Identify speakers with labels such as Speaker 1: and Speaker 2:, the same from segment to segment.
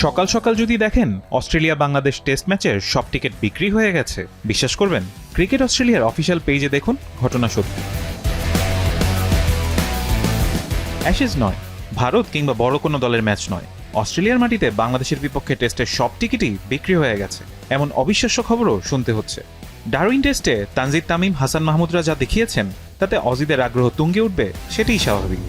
Speaker 1: সকাল সকাল যদি দেখেন অস্ট্রেলিয়া বাংলাদেশ টেস্ট ম্যাচের সব টিকিট বিক্রি হয়ে গেছে, বিশ্বাস করবেন? ক্রিকেট অস্ট্রেলিয়ার অফিসিয়াল পেজে দেখুন, ঘটনা সত্যি। অ্যাশেজ নয়, ভারত কিংবা বড় কোনো দলের ম্যাচ নয়, অস্ট্রেলিয়ার মাটিতে বাংলাদেশের বিপক্ষে টেস্টের সব টিকিটই বিক্রি হয়ে গেছে, এমন অবিশ্বাস্য খবরও শুনতে হচ্ছে। ডারউইন টেস্টে তানজিদ তামিম, হাসান মাহমুদরা যা দেখিয়েছেন তাতে অজিদের আগ্রহ তুঙ্গে উঠবে, সেটাই স্বাভাবিক।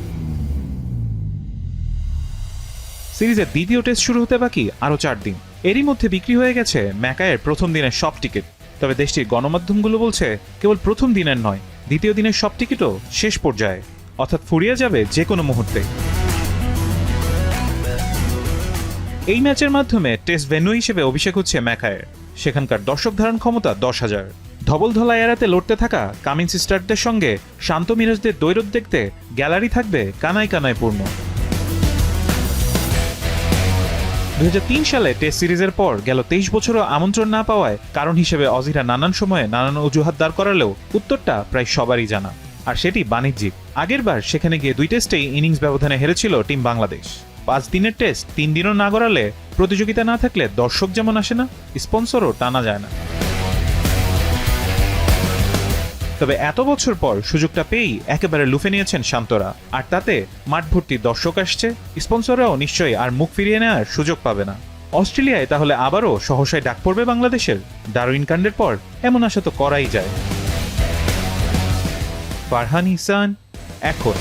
Speaker 1: সিরিজের দ্বিতীয় টেস্ট শুরু হতে বাকি আরও 4 দিন। এরই মধ্যে বিক্রি হয়ে গেছে ম্যাকায়ের প্রথম দিনের সব টিকিট। তবে দেশটির গণমাধ্যমগুলো বলছে কেবল প্রথম দিনের নয়, দ্বিতীয় দিনের সব টিকিটও শেষ পর্যায়ে, অর্থাৎ ফুরিয়ে যাবে যে কোনো মুহূর্তে। এই ম্যাচের মাধ্যমে টেস্ট ভেন্যু হিসেবে অভিষেক হচ্ছে ম্যাকায়ের। সেখানকার দর্শক ধারণ ক্ষমতা 10,000। ধবলধলা এড়াতে লড়তে থাকা কামিন্স স্টার্কদের সঙ্গে শান্ত মিরাজদের দ্বৈরথ দেখতে গ্যালারি থাকবে কানায় কানায় পূর্ণ। 2003 সালে টেস্ট সিরিজের পর গেল 23 বছরও আমন্ত্রণ না পাওয়ায় কারণ হিসেবে অজিরা নানান সময়ে নানান অজুহাত দাঁড় করালেও উত্তরটা প্রায় সবারই জানা, আর সেটি বাণিজ্যিক। আগেরবার সেখানে গিয়ে 2 টেস্টেই ইনিংস ব্যবধানে হেরেছিল টিম বাংলাদেশ। 5 দিনের টেস্ট 3 দিনও না গড়ালে প্রতিযোগিতা না থাকলে দর্শক যেমন আসে না, স্পন্সরও টানা যায় না। তবে এত বছর পর সুযোগটা পেয়েই একেবারে লুফে নিয়েছেন শান্তরা, আর তাতে মাঠ ভর্তি দর্শক আসছে, স্পন্সররাও নিশ্চয়ই আর মুখ ফিরিয়ে নেওয়ার সুযোগ পাবে না। অস্ট্রেলিয়ায় তাহলে আবারও সহসায় ডাক পড়বে বাংলাদেশের? ডারউইন কাণ্ডের পর এমন আশা তো করাই যায়। ফারহান ইহসান, এখন।